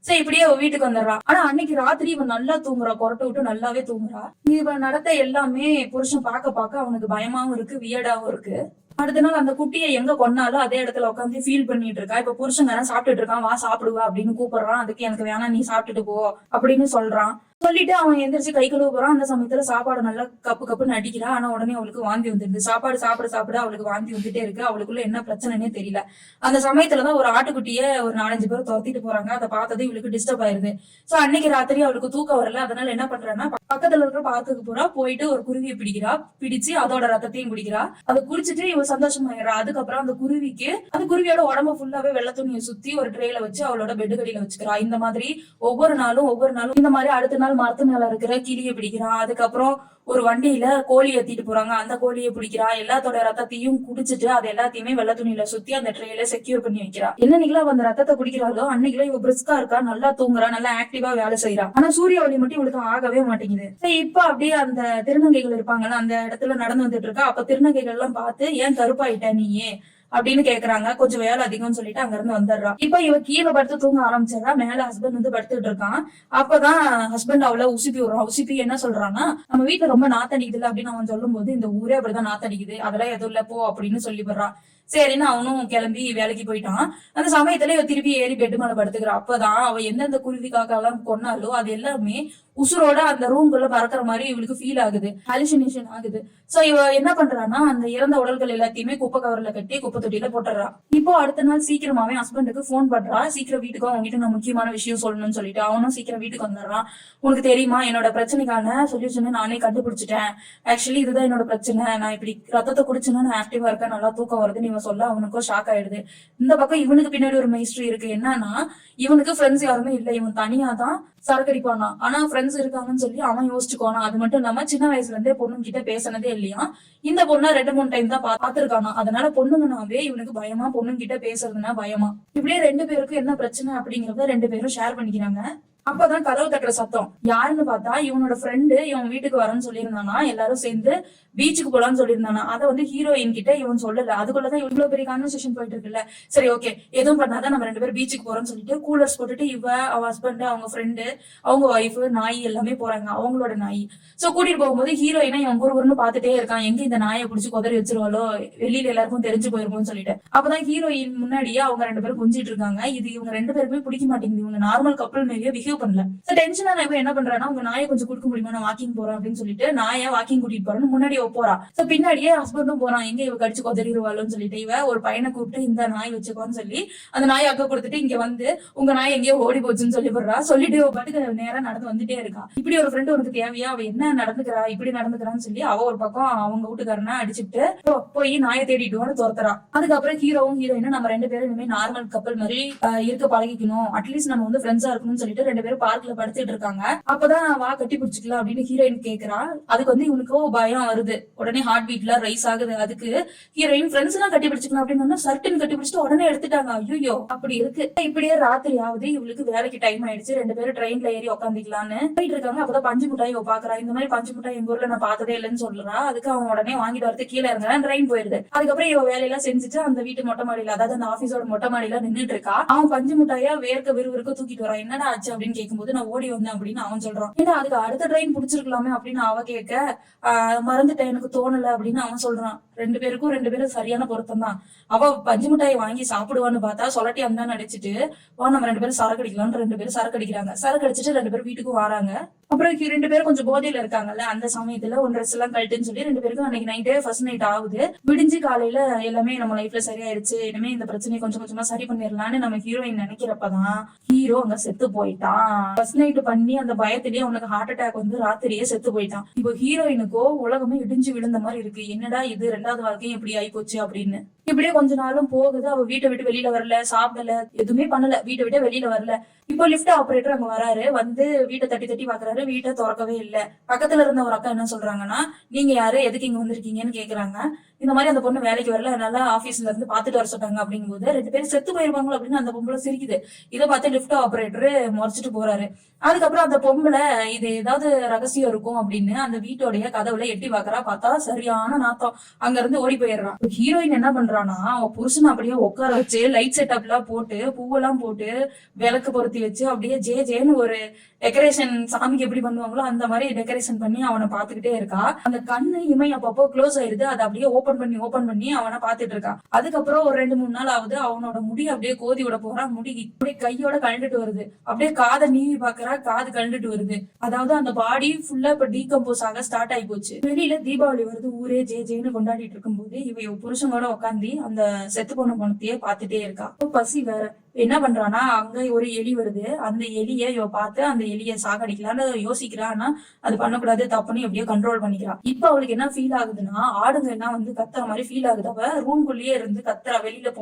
சரி இப்படியே அவ வீட்டுக்கு வந்துடுறா. ஆனா அன்னைக்கு ராத்திரி இவன் நல்லா தூங்குறா. கொரட்டை விட்டு நல்லாவே தூங்குறா. இவன் நடத்த எல்லாமே புருஷன் பார்க்க அவனுக்கு பயமாவும் இருக்கு, வியர்டாவும் இருக்கு. அடுத்த நாள் அந்த குட்டியை எங்க கொன்னாலும் அதே இடத்துல உட்காந்து ஃபீல் பண்ணிட்டு இருக்கா. இப்ப புருஷன் சாப்பிட்டுட்டு இருக்கான். வா சாப்பிடுவா அப்படின்னு கூப்பிடுறான். அதுக்கு எனக்கு வேணாம், நீ சாப்பிட்டுட்டு போ அப்படின்னு சொல்றான். சொல்லிட்டு அவன் எந்திரிச்சு கை கழுவ போறான். அந்த சமயத்துல சாப்பாடு நல்லா கப்புன்னு அடிக்கிறா. ஆனா உடனே அவளுக்கு வாந்தி வந்துருது. சாப்பாடு சாப்பிட அவளுக்கு வாந்தி வந்துட்டே இருக்கு. அவளுக்குள்ள என்ன பிரச்சனைனே தெரியல. அந்த சமயத்துலதான் ஒரு ஆட்டுக்குட்டிய ஒரு 4-5 பேர் துரத்திட்டு போறாங்க. அதை பார்த்தது இவளுக்கு டிஸ்டர்ப் ஆயிருது. சோ அன்னைக்கு ராத்திரி அவளுக்கு தூக்கம் வரல. அதனால என்ன பண்றான்னா பக்கத்துல இருக்கிற பார்க்குக்கு போறா. போயிட்டு ஒரு குருவியை பிடிக்கிறா. பிடிச்சு அதோட ரத்தத்தையும் குடிக்கிறா. அதை குடிச்சிட்டு இவ சந்தோஷமாயிடுறா. அதுக்கப்புறம் அந்த குருவியோட உடம்பு ஃபுல்லாவே வெள்ளை துணியை சுத்தி ஒரு ட்ரேல வச்சு அவளோட பெட்டுக்கடியில வச்சுக்கிறா. இந்த மாதிரி ஒவ்வொரு நாளும் இந்த மாதிரி அடுத்த நாள் மரத்து மேல இருக்கிற கிளியை பிடிக்கிறா. அதுக்கப்புறம் ஒரு வண்டியில கோழி ஏத்திட்டு போறாங்க. அந்த கோழியை பிடிக்கிறா. எல்லாத்தோட ரத்தத்தையும் குடிச்சிட்டு அது எல்லாத்தையுமே வெள்ளை துணியில சுத்தி அந்த ட்ரேல செக்யூர் பண்ணி வைக்கிறா. என்னைக்குல அந்த ரத்தத்தை குடிக்கிறாளோ அன்னைக்குல இவ பிரிஸ்கா இருக்கா, நல்லா தூங்குறா, நல்லா ஆக்டிவா வேலை செய்யறா. ஆனா சூரிய ஒளி மட்டும் இவளுக்கு ஆகவே மாட்டேங்குது. இப்ப அப்படியே அந்த திருநங்கைகள் இருப்பாங்கல்ல, அந்த இடத்துல நடந்து வந்துட்டு இருக்கா. அப்ப திருநங்கைகள் எல்லாம் பார்த்து ஏன் கருப்பாயிட்ட நீயே அப்படின்னு கேக்குறாங்க. கொஞ்சம் வேலை அதிகம்னு சொல்லிட்டு அங்க இருந்து வந்துடுறா. இப்ப இவ கீழே படுத்து தூங்க ஆரம்பிச்சிடறா. மேல ஹஸ்பண்ட் வந்து படுத்துட்டு இருக்கான். அப்பதான் ஹஸ்பண்ட் அவளை உசுப்பி விடுறான். உசுப்பி என்ன சொல்றான்னா, நம்ம வீட்டுல ரொம்ப நாத்தடிக்குதுல அப்படின்னு அவன் சொல்லும் போது, இந்த ஊரே அப்படிதான் நாத்தடிக்குது, அதெல்லாம் எதுவும் இல்ல போ அப்படின்னு சொல்லி விடுறான். சரின்னு அவனும் கிளம்பி வேலைக்கு போயிட்டான். அந்த சமயத்துல இவ திருப்பி ஏறி பெட் மேல படுத்துக்கிறா. அப்பதான் அவ எந்தெந்த குருவி காக்கா எல்லாம் கொன்னாலோ அது எல்லாமே உசுரோட அந்த ரூம்குள்ள பறக்கிற மாதிரி இவளுக்கு ஃபீல் ஆகுது, ஹாலுசினேஷன் ஆகுது. சோ இவ என்ன பண்றான்னா அந்த இறந்த உடல்கள் எல்லாத்தையுமே குப்பை கவர்ல கட்டி குப்பை தொட்டியில போட்டுறா. இப்போ அடுத்த நாள் சீக்கிரமாவே ஹஸ்பண்டுக்கு போன் பண்றா, சீக்கிரம் வீட்டுக்கு அவங்ககிட்ட நான் முக்கியமான விஷயம் சொல்லணும்னு சொல்லிட்டு. அவனும் சீக்கிரம் வீட்டுக்கு வந்துடுறான். உனக்கு தெரியுமா, என்னோட பிரச்சனைக்கான சொல்யூஷன் நானே கண்டுபிடிச்சிட்டேன். ஆக்சுவலி இதுதான் என்னோட பிரச்சனை. நான் இப்படி ரத்தத்தை குடிச்சுன்னா நான் ஆக்டிவா இருக்கேன், நல்லா தூக்கம் வருதுன்னு இவன் சொல்ல அவனுக்கும் ஷாக் ஆயிடுது. இந்த பக்கம் இவனுக்கு பின்னாடி ஒரு மைஸ்ட்ரி இருக்கு. என்னன்னா இவனுக்கு ஃப்ரெண்ட்ஸ் யாருமே இல்லை, இவன் தனியா தான் சரக்கடிப்பானா. ஆனா ஃப்ரெண்ட்ஸ் இருக்காங்கன்னு சொல்லி அவன் யோசிச்சுக்கோனா. அது மட்டும் இல்லாம சின்ன வயசுல இருந்தே பொண்ணுங்க கிட்ட பேசினதே இல்லையா. இந்த பொண்ணை 2-3 டைம் தான் பாத்துருக்கானா. அதனால பொண்ணுங்கனாவே இவனுக்கு பயமா, பொண்ணுங்க கிட்ட பேசுறதுன்னா பயமா. இப்படியே 2 பேருக்கும் என்ன பிரச்சனை அப்படிங்கறத 2 பேரும் ஷேர் பண்ணிக்கிறாங்க. அப்பதான் கதவு தட்டுற சத்தம். யாருன்னு பார்த்தா இவனோட ஃப்ரெண்டு இவன் வீட்டுக்கு வரேன்னு சொல்லியிருந்தானா. எல்லாரும் சேர்ந்து பீச்சுக்கு போலான்னு சொல்லியிருந்தானா. அதை வந்து ஹீரோயின் கிட்ட இவன் சொல்லல. அதுக்குள்ளதான் இவ்வளவு பெரிய கான்வர்சேஷன் போயிட்டு இருக்குல்ல. சரி ஓகே, எதுவும் பண்ணாதான் நம்ம 2 பேரும் பீச்சுக்கு போறோம்னு சொல்லிட்டு கூலர்ஸ் போட்டுட்டு அவ ஹஸ்பண்ட், அவங்க ஃப்ரெண்டு, அவங்க ஒய்ஃப், நாய் எல்லாமே போறாங்க, அவங்களோட நாய். சோ கூட்டிட்டு போகும்போது ஹீரோயினா இவன் ஒருவருன்னு பாத்துட்டே இருக்கான். எங்க இந்த நாயை பிடிச்சி குதறி வச்சிருவாளோ, வெளியில எல்லாருக்கும் தெரிஞ்சு போயிருமோன்னு சொல்லிட்டு. அப்பதான் ஹீரோயின் முன்னாடியே அவங்க 2 பேரும் குஞ்சிட்டு இருக்காங்க. இது இவங்க 2 பேருமே பிடிக்க மாட்டேங்குது. இவங்க நார்மல் கப்பல் மேலேயே பிஹேவ் பண்ணல. டென்ஷனா என்ன பண்றானா, உங்க நாயை கொஞ்சம் கொடுக்க முடியுமா, நான் வாக்கிங் போறேன் அப்படின்னு சொல்லிட்டு நாயை வாக்கிங் கூட்டிட்டு போறேன்னு முன்னாடி போறா. சோ பின்னாடியே ஹஸ்பண்டும் போறான். எங்க இவ கடிச்சு கொதறிடுவாளோன்னு சொல்லிட்டு இவ ஒரு பையனை கூப்பிட்டு இந்த நாய் வச்சுக்கோன்னு சொல்லி அந்த நாயை அக்க கொடுத்துட்டு இங்க வந்து உங்க நாய் எங்கேயோ ஓடி போச்சுன்னு சொல்லி போடுறா. சொல்லிட்டு பாட்டுக்கு நேரம் நடந்து வந்துட்டே இருக்கா. இப்படி ஒரு ஃப்ரெண்டு உனக்கு தேவையா, அவ என்ன நடந்துக்கிறா, இப்படி நடந்துக்கிறான்னு சொல்லி அவ ஒரு பக்கம் அவங்க வீட்டுக்காரனா அடிச்சுட்டு போய் நாயை தேடிட்டுவான்னு துரத்துறா. அதுக்கப்புறம் ஹீரோவும் ஹீரோயினும் நம்ம 2 பேரும் இனிமே நார்மல் கப்பல் மாதிரி இருக்க பழகிக்கணும், அட்லீஸ்ட் நம்ம வந்து ஃப்ரெண்ட்ஸா இருக்கணும்னு சொல்லிட்டு 2 பேரும் பார்க்ல படுத்துட்டு இருக்காங்க. அப்பதான் வா கட்டி பிடிச்சிக்கலாம் அப்படின்னு ஹீரோயின் கேக்குறா. அதுக்கு வந்து இவனுக்கோ பயம் வருது. உடனே ஹார்ட் பீட்ல ரைஸ் ஆகுது. அதுக்கு ஹீரோயின் ஃப்ரெண்ட்ஸ் எல்லாம் கட்டி பிடிச்சிக்கலாம் அப்படின்னு சர்ட்டுன்னு கட்டி பிடிச்சிட்டு உடனே எடுத்துட்டாங்க. ஐயோ அப்படி இருக்கு. இப்படியே ராத்திரி ஆகுது. இவளுக்கு வேலைக்கு டைம் ஆயிடுச்சு. 2 பேரும் ட்ரெயின்ல ஏறி உட்காந்துக்கலான்னு போயிட்டு இருக்காங்க. அப்பதான் பஞ்சு மிட்டாய் பாக்குறா. இந்த மாதிரி பஞ்சு மிட்டாய் எங்க ஊர்ல நான் பார்த்ததே இல்லைன்னு சொல்றா. அதுக்கு அவன் உடனே வாங்கிட்டு வரது கீழே இறங்குறான். ட்ரெயின் போயிருது. அதுக்கப்புறம் இவ வேலையெல்லாம் செஞ்சுட்டு அந்த வீட்டு மொட்டை மாடியில, அதாவது அந்த ஆபீஸோட மொட்டை மாடியில நின்றுட்டு இருக்கா. அவன் பஞ்சு மிட்டாயா வேர்க்க விறுவிறுக்க தூக்கிட்டு வரான். என்னடா ஆச்சு அப்படின்னு கேட்கும்போது நான் ஓடி வந்தேன் அப்படின்னு அவன் சொல்றான். ஏன்னா அதுக்கு அடுத்த ட்ரெயின் புடிச்சிருக்கலாமே அப்படின்னு அவ கேட்க, மறந்துட்டேன், எனக்கு தோணல அப்படின்னு அவன் சொல்றான். 2 பேரும் சரியான பொருத்தம் தான். அவ பஞ்சு மிட்டாயை வாங்கி சாப்பிடுவான்னு பார்த்தா சொலட்டி அந்த அடிச்சுட்டு வா நம்ம 2 பேரும் சரக்கு அடிக்கலாம்னு 2 பேரும் சரக்கு அடிக்கிறாங்க. சரக்கு அடிச்சுட்டு 2 பேரும் வீட்டுக்கும் வராங்க. அப்புறம் 2 பேரும் கொஞ்சம் போதையில இருக்காங்கல்ல. அந்த சமயத்துல ஒரு ட்ரெஸ் எல்லாம் கழட்டுன்னு சொல்லி 2 பேருக்கும் அன்னைக்கு நைட்டே ஃபர்ஸ்ட் நைட் ஆகுது. விடிஞ்சு காலையில எல்லாமே நம்ம லைஃப்ல சரியாயிருச்சு, இனிமே இந்த பிரச்சனையை கொஞ்சம் கொஞ்சமா சரி பண்ணிடலாம்னு நம்ம ஹீரோயின் நினைக்கிறப்பதான் ஹீரோ அங்க செத்து போயிட்டான். ஃபர்ஸ்ட் நைட் பண்ணி அந்த பயத்திலேயே அவனுக்கு ஹார்ட் அட்டாக் வந்து ராத்திரியே செத்து போயிட்டான். இப்போ ஹீரோயினுக்கோ உலகமே இடிஞ்சு விழுந்த மாதிரி இருக்கு. என்னடா இது, 2வது வாழ்க்கையும் இப்படி ஆயிப்போச்சு அப்படின்னு. இப்படியே கொஞ்ச நாளும் போகுது. அவ வீட்டை விட்டு வெளியில வரல, சாப்பிடல, எதுவுமே பண்ணல, வீட்டை விட்டு வெளியில வரல. இப்போ லிப்ட் ஆபரேட்டர் அங்க வராரு. வந்து வீட்டை தட்டி தட்டி பாக்குறாரு. வீட்டை திறக்கவே இல்ல. பக்கத்துல இருந்த ஒரு அக்கா என்ன சொல்றாங்கன்னா, நீங்க யாரு, எதுக்கு இங்க வந்திருக்கீங்கன்னு கேக்குறாங்க. இந்த மாதிரி அந்த பொண்ணு வேலைக்கு வரல, அதனால ஆபீஸ்ல இருந்து பாத்துட்டு வர சொன்னாங்க அப்படிங்கும்போது 2 பேரும் செத்து போயிருவாங்களோ அப்படின்னு அந்த பொம்பளை சிரிக்குது. இதை பார்த்து லிப்ட் ஆபரேட்டர் முறைச்சிட்டு போறாரு. அதுக்கப்புறம் அந்த பொம்பளை இது ஏதாவது ரகசியம் இருக்கும் அப்படின்னு அந்த வீட்டோடைய கதவுல எட்டி பாக்குறா. பார்த்தா சரியான நாத்தம். அங்க இருந்து ஓடி போயிடுறான். ஹீரோயின் என்ன பண்றானா, அவன் புருஷன் அப்படியே உட்கார வச்சு லைட் செட்டப் எல்லாம் போட்டு பூவெல்லாம் போட்டு விளக்கு பொருத்தி வச்சு அப்படியே ஜேன்னு ஒரு டெக்கரேஷன் சாமிக்கு எப்படி பண்ணுவாங்களோ அந்த மாதிரி டெக்கரேஷன் பண்ணி அவனை பாத்துக்கிட்டே இருக்கா. அந்த கண்ணு இமை அப்பப்போ க்ளோஸ் ஆயிருது. அதை அப்படியே ஓபன் பண்ணி அவனை பாத்துட்டு இருக்கா. அதுக்கப்புறம் ஒரு 2-3 நாள் ஆகுது. அவனோட முடி அப்படியே கோதி விட போறான். முடி அப்படியே கையோட கழண்டுட்டு வருது. அப்படியே காதை நீவி பாக்குறா, காது கழண்டுட்டு வருது. அதாவது அந்த பாடி ஃபுல்லா இப்ப டீகம்போஸ் ஆக ஸ்டார்ட் ஆகி போச்சு. வெளியில தீபாவளி வருது. ஊரே ஜேன்னு கொண்டாடிட்டு இருக்கும் போது இவ புருஷனோட உட்காந்து அந்த செத்து போன பணத்தையே பாத்துட்டே இருக்கா. பசி வேற. என்ன பண்றானா, அங்க ஒரு எலி வருது. அந்த எலிய இவ பார்த்து அந்த எலிய சாகடிக்கலான்னு யோசிக்கிறா. ஆனா அது பண்ணக்கூடாது, தப்புன்னு எப்படியோ கண்ட்ரோல் பண்ணிக்கிறான். இப்ப அவளுக்கு என்ன ஃபீல் ஆகுதுன்னா, ஆடுங்க எல்லாம் வந்து கத்துற மாதிரி ஃபீல் ஆகுது. அவ ரூம்குள்ளேயே இருந்து கத்துறா, வெளியில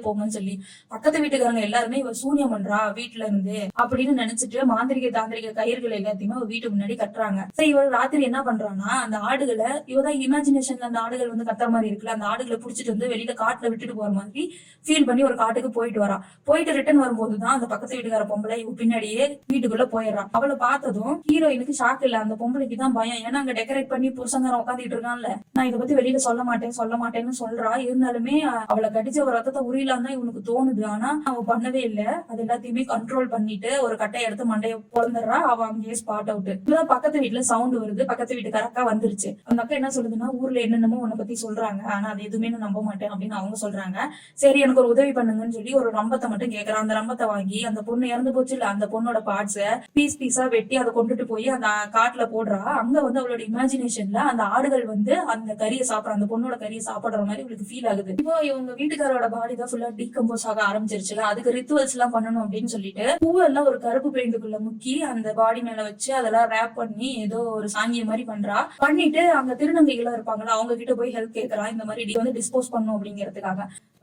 போங்கன்னு சொல்லி. பக்கத்து வீட்டுக்காரங்க எல்லாருமே இவ சூனியம் பண்றா வீட்டுல இருந்து அப்படின்னு நினைச்சிட்டு மாந்திரிக தாந்திரிக கயிறுகள் எல்லாத்தையுமே அவ வீட்டு முன்னாடி கட்டுறாங்க. சரி, இவ ராத்திரி என்ன பண்றான்னா, அந்த ஆடுகளை இவதான் இமேஜினேஷன்ல அந்த ஆடுகள் வந்து கத்துற மாதிரி இருக்குல்ல, அந்த ஆடுகளை புடிச்சிட்டு வந்து வெளியில காட்டுல விட்டுட்டு போற மாதிரி ஃபீல் பண்ணி ஒரு காட்டுக்கு போயிட்டு வரா. போயிட்டு ரிட்டர்ன் வரும்போதுதான் அந்த பக்கத்து வீட்டுக்கார பொம்பளை இவ பின்னாடியே வீட்டுக்குள்ள போயிடுறான். அவளை பார்த்ததும் ஹீரோயினுக்கு ஷாக் இல்ல, அந்த பொம்பளைக்கு தான் பயம். ஏன்னா அங்க டெக்கரேட் பண்ணி புருஷங்காரன் உட்காந்துட்டு இருக்கான்ல, நான் இதை பத்தி வெளியில சொல்ல மாட்டேன்னு சொல்றா. இருந்தாலுமே அவளை கடிச்ச ஒரு ரத்தத்தை உரியலாம் தான் இவனுக்கு தோணுது. ஆனா அவ பண்ணவே இல்ல. அது எல்லாத்தையுமே கண்ட்ரோல் பண்ணிட்டு ஒரு கட்டையை எடுத்து மண்டைய பொழந்துடுறா. அவ அங்கேயே ஸ்பாட் அவுட். இப்பதான் பக்கத்து வீட்டுல சவுண்ட் வருது. பக்கத்து வீட்டுக்கார அக்கா வந்துருச்சு. அந்த அக்கா என்ன சொல்லுதுன்னா, ஊர்ல என்னென்னமோ உன்னை பத்தி சொல்றாங்க, ஆனா அது எதுவுமே நான் நம்ப மாட்டேன் அப்படின்னு அவங்க சொல்றாங்க. சரி எனக்கு ஒரு உதவி பண்ணுங்கன்னு சொல்லி ஒரு ரம்பத்தை மட்டும் கேக்குறான். அந்த ரம்பத்தை வாங்கி அந்த பொண்ணு இறந்து போச்சு இல்ல, அந்த பொண்ணோட பார்ட்ஸ பீஸ் பீஸா வெட்டி அதை கொண்டுட்டு போய் அந்த காட்டுல போடுறா. அங்க வந்து அவளோட இமேஜினேஷன்ல அந்த ஆடுகள் வந்து அந்த கறியை சாப்பிடுற, அந்த பொண்ணோட கறியை சாப்பிடுற மாதிரி இவளுக்கு ஃபீல் ஆகுது. இப்போ இவங்க வீட்டுக்காரோட பாடி தான் ஃபுல்லா டீகம்போஸ் ஆக ஆரம்பிச்சிருச்சுல, அதுக்கு ரிச்சுவல்ஸ் எல்லாம் பண்ணணும் அப்படின்னு சொல்லிட்டு பூவெல்லாம் ஒரு கருப்பு பெயிண்டுக்குள்ள முக்கி அந்த பாடி மேல வச்சு அதெல்லாம் ரேப் பண்ணி ஏதோ ஒரு சாங்கிய மாதிரி பண்றா. பண்ணிட்டு அங்க திருநங்கைகள் இருப்பாங்களா, அவங்க கிட்ட போய் ஹெல்ப் கேட்கறா. இந்த மாதிரி வந்து டிஸ்போஸ் பண்ணும் அப்படிங்கிறதுக்காக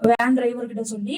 வேன் டிரைவர் கிட்ட சொல்லி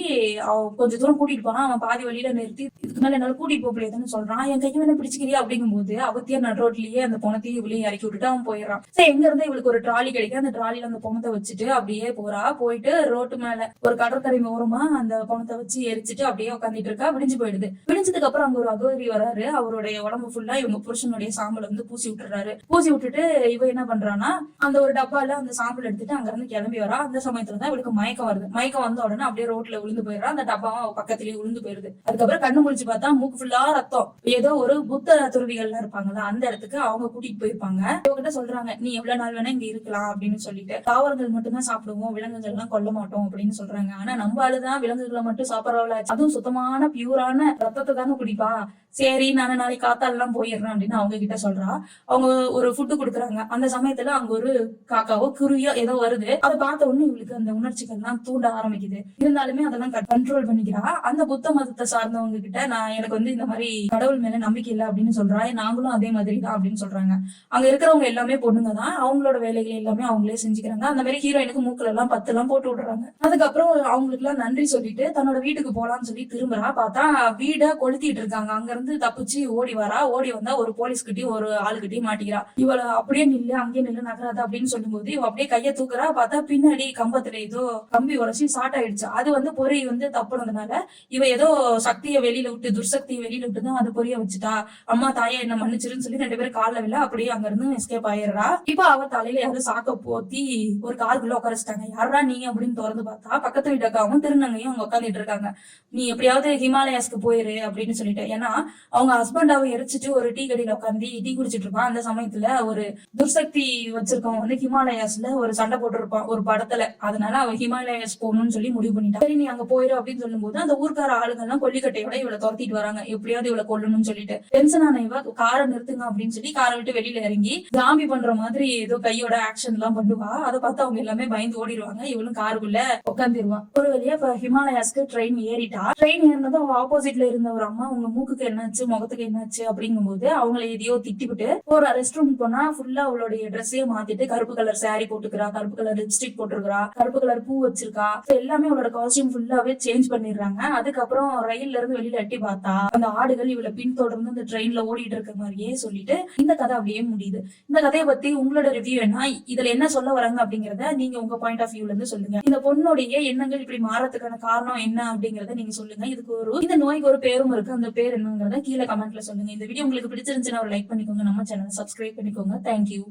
கொஞ்சம் தூரம் கூட்டிட்டு போனா அவன் பாதி வழியில நிறுத்தி இதுக்கு மேல என்னால கூட்டிட்டு போக முடியாதுன்னு சொல்றான். என் கையை வேணா பிடிச்சிக்கிறியா அப்படிங்கும் போது அவத்தியா நடுரோட்லயே அந்த பணத்தையும் இவளையும் இறக்கி விட்டுட்டு அவன் போயிடறான். சரி எங்க இருந்து இவளுக்கு ஒரு ட்ராலி கிடைக்கும். அந்த ட்ராலில அந்த பணத்தை வச்சுட்டு அப்படியே போறா. போயிட்டு ரோட்டு மேல ஒரு கடற்கரை ஓரமா அந்த பணத்தை வச்சு எரிச்சிட்டு அப்படியே உட்காந்துட்டு இருக்கா. விடிஞ்சு போயிடுது. விடிஞ்சதுக்கு அப்புறம் அங்க ஒரு அகோரி வராரு. அவருடைய உடம்பு ஃபுல்லா இவங்க புருஷனுடைய சாம்பல் வந்து பூசி விட்டுறாரு. பூசி விட்டுட்டு இவ என்ன பண்றான்னா அந்த ஒரு டப்பால அந்த சாம்பல் எடுத்துட்டு அங்க இருந்து கிளம்பி வரா. அந்த சமயத்துலதான் இவளுக்கு மயக்கம் வருது. மயக்கம் வந்த உடனே அப்படியே ரோட்ல விழுந்து போயிடுறா. அந்த டப்பாவும் பக்கத்துலயே விழுந்து போயிருது. அதுக்கப்புறம் கண்ணு முழிச்சு பார்த்தா மூக்கு ஃபுல்லா ரத்தம். ஏதோ ஒரு புத்த துறவிகள் இருப்பாங்களா, அந்த இடத்துக்கு அவங்க கூட்டிட்டு போயிருப்பாங்க. இவங்கிட்ட சொல்றாங்க, நீ எவ்வளவு நாள் வேணா இங்க இருக்கலாம் அப்படின்னு சொல்லிட்டு, தாவரங்கள் மட்டும் தான் சாப்பிடுவோம், விலங்குகள் எல்லாம் கொல்ல மாட்டோம் அப்படின்னு சொல்றாங்க. ஆனா நம்ம ஆளுதான் விலங்குகளை மட்டும் சாப்பிடறவள, அதுவும் சுத்தமான பியூரான ரத்தத்தை தானே குடிப்பா. சரி நான் நாளைக்கு காத்தாலாம் போயிடுறேன் அப்படின்னு அவங்க கிட்ட சொல்றா. அவங்க ஒரு ஃபுட்டு கொடுக்குறாங்க. அந்த சமயத்துல அங்க ஒரு காக்காவோ குருவியோ ஏதோ வருது. அதை பார்த்த உடனே இவளுக்கு அந்த உணர்ச்சிகள் எல்லாம் தூண்ட ஆரம்பிக்குது. இருந்தாலுமே அதெல்லாம் கண்ட்ரோல் பண்ணிக்கிறா. அந்த புத்த மதத்தை சார்ந்தவங்க கிட்ட நான் எனக்கு வந்து இந்த மாதிரி கடவுள் மேல நம்பிக்கை இல்லை அப்படின்னு சொல்றா. நாங்களும் அதே மாதிரி தான் அப்படின்னு சொல்றாங்க. அங்க இருக்கிறவங்க எல்லாமே பொண்ணுங்க தான். அவங்களோட வேலைகள் எல்லாமே அவங்களே செஞ்சுக்கிறாங்க. அந்த மாதிரி ஹீரோயினுக்கு மூக்குல எல்லாம் பத்து எல்லாம் போட்டு விடுறாங்க. அதுக்கப்புறம் அவங்களுக்கு எல்லாம் நன்றி சொல்லிட்டு தன்னோட வீட்டுக்கு போலான்னு சொல்லி திரும்புறா. பார்த்தா வீட கொளுத்திட்டு இருக்காங்க. அங்க இருந்து தப்பிச்சு ஓடி வரா. ஓடி வந்தா ஒரு போலீஸ் கிட்டயும் ஒரு ஆளுகிட்டயும் மாட்டிக்கிறா. இவளை அப்படியே நில்லு, அங்கேயே நில்லு, நகராத அப்படின்னு சொல்லும் போது இவ அப்படியே கையை தூக்குறா. பார்த்தா பின்னாடி கம்பத்துல ஏதோ கம்பி உரைச்சி ஷார்ட் ஆயிடுச்சு. அது வந்து பொறி வந்து தப்புனதுனால இவ ஏதோ சக்தியை வெளியில விட்டு, துர்சக்தியை வெளியில விட்டு தான் அது பொரிய வச்சுட்டா. அம்மா தாயா என்ன மன்னிச்சிருன்னு சொல்லி 2 பேரும் காலில் விழ அப்படியே அங்க இருந்து எஸ்கேப் ஆயிடுறா. இப்ப அவ தலையில யாரும் சாக்க போத்தி ஒரு காருக்குள்ள உட்காரிச்சிட்டாங்க. யாரா நீங்க அப்படின்னு திறந்து பார்த்தா பக்கத்து வீட்டுக்காவும் திருநங்கையும் அவங்க உட்காந்துட்டு இருக்காங்க. நீ எப்படியாவது ஹிமாலயாஸ்க்கு போயிரு அப்படின்னு சொல்லிட்டு. ஏன்னா அவங்க ஹஸ்பண்டாவை எரிச்சிட்டு ஒரு டீ கடையில உட்காந்து டீ குடிச்சிட்டு இருப்பான். அந்த சமயத்துல ஒரு துர்சக்தி வச்சிருக்கவன் வந்து ஹிமாலயாஸ்ல ஒரு சண்டை போட்டுருப்பான் ஒரு படத்துல. அதனால அவ ஹிமாலயாஸ் போகணும்னு சொல்லி முடிவு பண்ணிட்டான். சரி நீ அங்க போயிரு அப்படின்னு சொல்லும் போது அந்த ஊர்க்கார ஆளுங்க எல்லாம் கொல்லிக்கட்டையோட இவளை துரத்திட்டு வராங்க. எப்படியாவது இவளை கொல்லணும்னு சொல்லிட்டு டென்ஷன் ஆன இவ காரை நிறுத்துங்க அப்படின்னு சொல்லி காரை விட்டு வெளியில இறங்கி ஜாம்பி பண்ற மாதிரி ஏதோ கையோட ஆக்ஷன் எல்லாம் பண்ணுவா. அதை பார்த்து அவங்க எல்லாமே பயந்து ஓடிடுவாங்க. இவளும் காருக்குள்ள உட்காந்துருவான். ஒரு வழியா இப்ப ஹிமாலயாஸ்க்கு ட்ரெயின் ஏறிட்டா. ட்ரெயின் ஏறினதும் அவ ஆப்போசிட்ல இருந்த ஒரு அம்மா உங்க மூக்குக்கு என்னாச்சு, முகத்துக்கு என்னாச்சு அப்படிங்கும் போது அவங்களை எதையோ திட்டிவிட்டு ஒரு ரெஸ்ட் ரூம் போனா ஃபுல்லா அவளுடைய ட்ரெஸ்ஸையே மாத்திட்டு கருப்பு கலர் சாரி போட்டுக்கிறா, கருப்பு கலர் லிப்ஸ்டிக் போட்டுருக்கா, கருப்பு கலர் பூ வச்சிருக்கா. எல்லாமே அவளோட காஸ்டியூம் ஃபுல்லாவே சேஞ்ச் பண்ணிடுறாங்க. அதுக்கப்புறம் ரயில்ல இருந்து வெளியில எட்டி பார்த்தா அந்த ஆடுகள் இவளை பின்தொடர்ந்து இந்த ட்ரெயின்ல ஓடிட்டு இருக்க மாதிரியே சொல்லிட்டு இந்த கதை அப்படியே முடியுது. இந்த கதையை பத்தி உங்களோட ரிவ்யூ என்ன, இதுல என்ன சொல்ல வராங்க அப்படிங்கறத நீங்க உங்க பாயிண்ட் ஆஃப் வியூல இருந்து சொல்லுங்க. இந்த பொண்ணுடைய எண்ணங்கள் இப்படி மாறதுக்கான காரணம் என்ன அப்படிங்கறத நீங்க சொல்லுங்க. இதுக்கு இந்த நோய்க்கு ஒரு பேரும் இருக்கு. அந்த பேர் என்னங்கறத கீழே கமெண்ட்ல சொல்லுங்க. இந்த வீடியோ உங்களுக்கு பிடிச்சிருந்துச்சுன்னா ஒரு லைக் பண்ணிக்கோங்க. நம்ம சேனலை சப்ஸ்கிரைப் பண்ணிக்கோங்க. தேங்க்யூ.